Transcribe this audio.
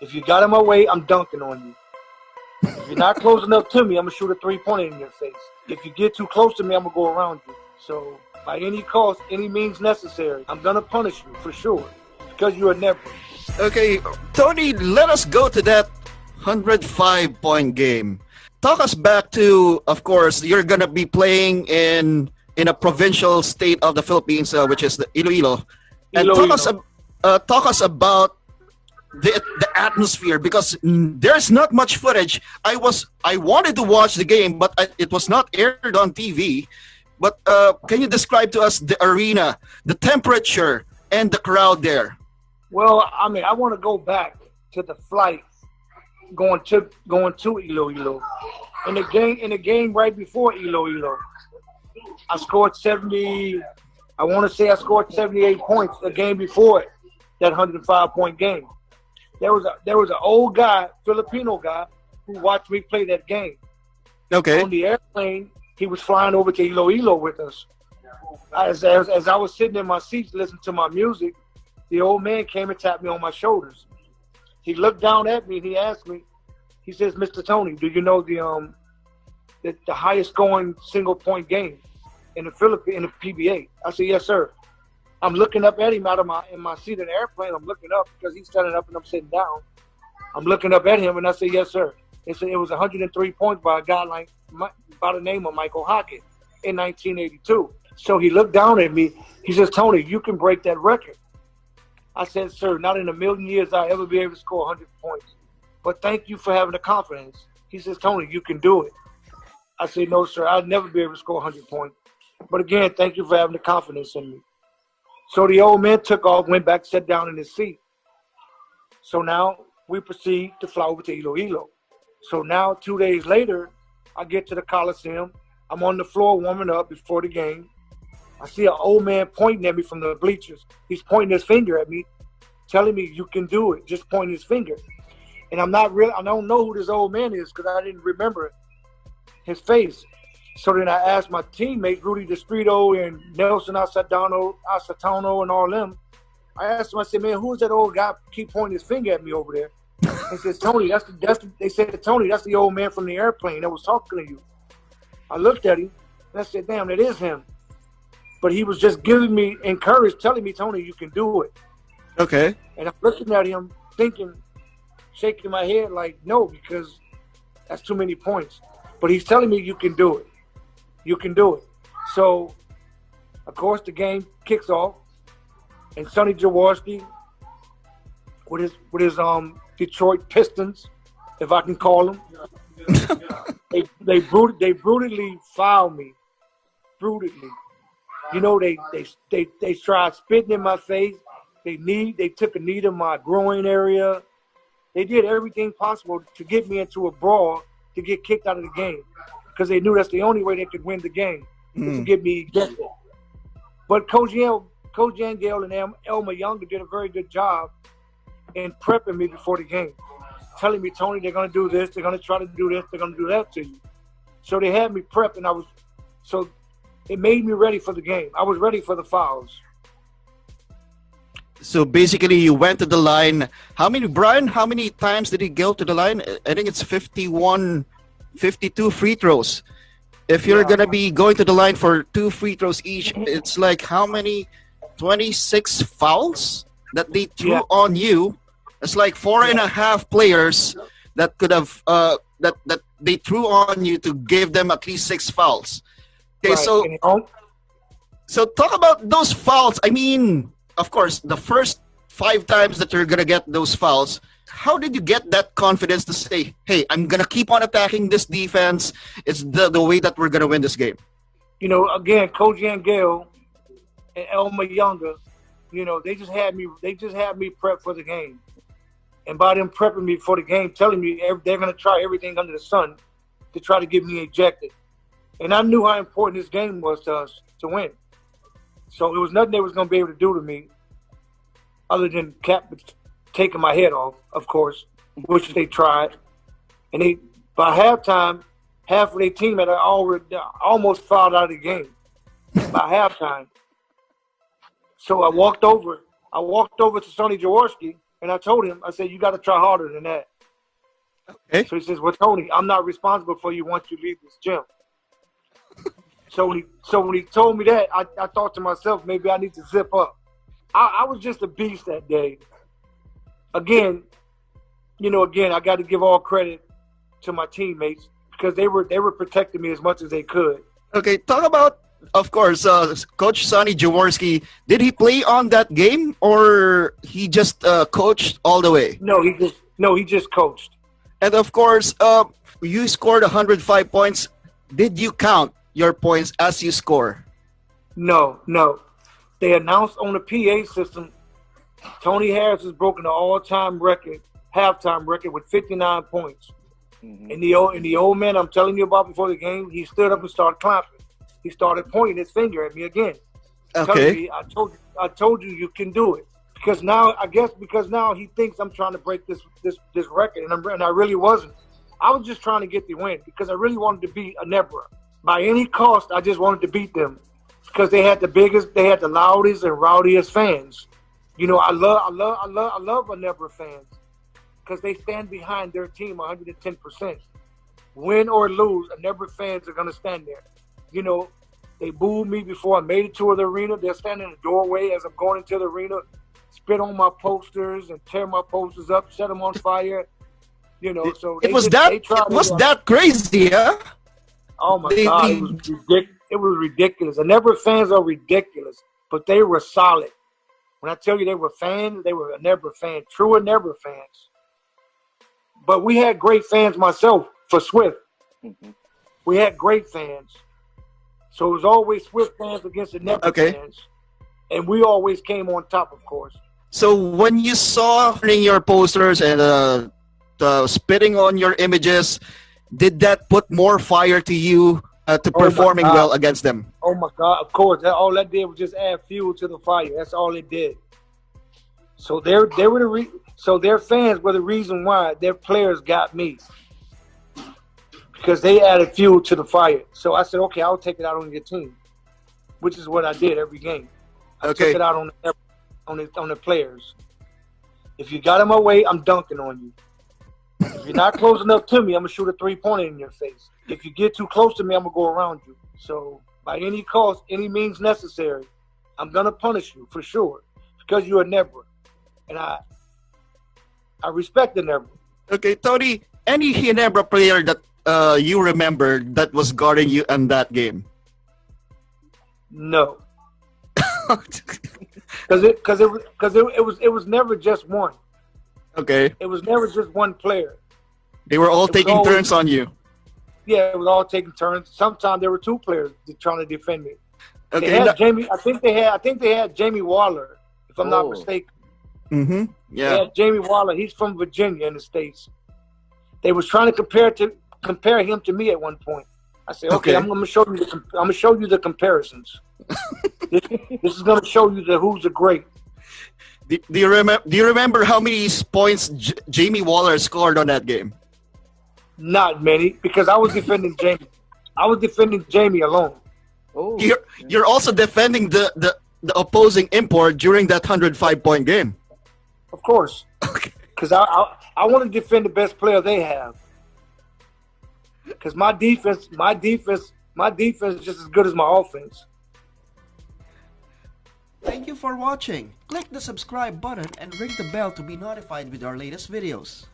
If you got in my way, I'm dunking on you. If you're not close enough to me, I'm going to shoot a three-pointer in your face. If you get too close to me, I'm going to go around you. So by any cost, any means necessary, I'm going to punish you for sure because you're a never. Okay, Tony, let us go to that 105-point game. Talk us back to, of course, you're going to be playing in a provincial state of the Philippines, which is the Iloilo. And talk us about the atmosphere, because there's not much footage. I wanted to watch the game, but it was not aired on TV. But can you describe to us the arena, the temperature, and the crowd there? Well, I mean, I want to go back to the flight going to Iloilo. In the game right before Iloilo, I scored 70. I want to say I scored 78 points the game before it, that 105-point game. There was an old guy, Filipino guy, who watched me play that game. Okay. On the airplane, he was flying over to Iloilo with us. As I was sitting in my seat listening to my music, the old man came and tapped me on my shoulders. He looked down at me and he asked me, he says, "Mr. Tony, do you know the highest scoring single point game in the PBA?" I said, "Yes, sir." I'm looking up at him in my seat in the airplane. I'm looking up because he's standing up and I'm sitting down. I'm looking up at him and I said, "Yes, sir." It was 103 points by a guy by the name of Michael Hockett in 1982. So he looked down at me. He says, "Tony, you can break that record." I said, "Sir, not in a million years I'll ever be able to score 100 points. But thank you for having the confidence." He says, "Tony, you can do it." I said, "No, sir, I'll never be able to score 100 points. But again, thank you for having the confidence in me." So the old man took off, went back, sat down in his seat. So now we proceed to fly over to Iloilo. So now 2 days later, I get to the Coliseum. I'm on the floor warming up before the game. I see an old man pointing at me from the bleachers. He's pointing his finger at me, telling me, "You can do it." Just pointing his finger. And I don't know who this old man is because I didn't remember his face. So then I asked my teammates, Rudy Distrito and Nelson Asatano and all them. I asked him, I said, "Man, who is that old guy keep pointing his finger at me over there?" He says, "Tony, they said, Tony, that's the old man from the airplane that was talking to you." I looked at him and I said, "Damn, it is him." But he was just giving me encouragement, telling me, "Tony, you can do it." Okay. And I'm looking at him thinking, shaking my head like, no, because that's too many points. But he's telling me, "You can do it. You can do it." So, of course, the game kicks off, and Sonny Jaworski, with his Detroit Pistons, if I can call them, they brutally fouled me, brutally. You know, they tried spitting in my face. They took a knee to my groin area. They did everything possible to get me into a brawl to get kicked out of the game because they knew that's the only way they could win the game, to get me ejected. But Coach Yangale and Elmer Younger did a very good job in prepping me before the game, telling me, "Tony, they're going to do this, they're going to try to do this, they're going to do that to you." So they had me prepped, and so it made me ready for the game. I was ready for the fouls. So basically, you went to the line. How many times did he go to the line? I think it's 51, 52 free throws. If you're going to be going to the line for 2 free throws each, it's like how many? 26 fouls that they threw on you. It's like 4.5 players that could have that they threw on you to give them at least 6 fouls. Okay, right. So talk about those fouls. I mean, of course, the first 5 times that you're gonna get those fouls, how did you get that confidence to say, "Hey, I'm gonna keep on attacking this defense. It's the way that we're gonna win this game"? You know, again, Coach Yangale and Elmer Younger, you know, they just had me prepped for the game. And by them prepping me for the game, telling me they're going to try everything under the sun to try to get me ejected. And I knew how important this game was to us to win. So it was nothing they was going to be able to do to me other than taking my head off, of course, which they tried. And by halftime, half of their team had almost fouled out of the game by halftime. So I walked over to Sonny Jaworski And I told him, I said, you got to try harder than that. Okay. So he says, well, Tony, I'm not responsible for you once you leave this gym. So when he told me that, I thought to myself, maybe I need to zip up. I was just a beast that day. Again, I got to give all credit to my teammates because they were protecting me as much as they could. Okay, talk about, of course, Coach Sonny Jaworski. Did he play on that game or he just coached all the way? No, he just coached. And of course, you scored 105 points. Did you count your points as you score? No. They announced on the PA system, Tony Harris has broken the all-time record, halftime record with 59 points. Mm-hmm. And the old man I'm telling you about before the game, he stood up and started clapping. He started pointing his finger at me again. Okay. Telling me, I told you you can do it. Because now he thinks I'm trying to break this record, and I really wasn't. I was just trying to get the win because I really wanted to beat Ginebra. By any cost, I just wanted to beat them because they had the loudest and rowdiest fans. I love Ginebra fans because they stand behind their team 110%. Win or lose, Ginebra fans are gonna stand there. They booed me before I made it to the arena. They're standing in the doorway as I'm going into the arena, spit on my posters and tear my posters up, set them on fire. So it was that crazy, huh? Oh my God, it was ridiculous. Ginebra fans are ridiculous, but they were solid. When I tell you they were fans, they were Ginebra fans, true Ginebra fans. But we had great fans myself for Swift. Mm-hmm. We had great fans. So it was always Swift fans against Ginebra fans. And we always came on top, of course. So when you saw your posters and spitting on your images, did that put more fire to you to performing well against them? Oh my God! Of course, all that did was just add fuel to the fire. That's all it did. So their fans were the reason why their players got me because they added fuel to the fire. So I said, okay, I'll take it out on your team, which is what I did every game. I took it out on the players. If you got in my way, I'm dunking on you. If you're not close enough to me, I'm going to shoot a three-pointer in your face. If you get too close to me, I'm going to go around you. So by any cost, any means necessary, I'm going to punish you for sure because you're a Ginebra. And I respect the Ginebra. Okay, Tony, any Ginebra player that you remember that was guarding you in that game? No. Because it was never just one. Okay. It was never just one player. They were all taking turns on you. Yeah, it was all taking turns. Sometimes there were two players trying to defend me. Okay. They had Jamie. I think they had Jamie Waller, if I'm not mistaken. Mm-hmm. Yeah. They had Jamie Waller. He's from Virginia in the States. They was trying to compare him to me at one point. I said, okay. I'm gonna show you the comparisons. this is gonna show you who's the great. Do you remember how many points Jamie Waller scored on that game? Not many, because I was defending Jamie. I was defending Jamie alone. Oh, you're also defending the opposing import during that 105-point game. Of course, because I want to defend the best player they have. Because my defense is just as good as my offense. Thank you for watching. Click the subscribe button and ring the bell to be notified with our latest videos.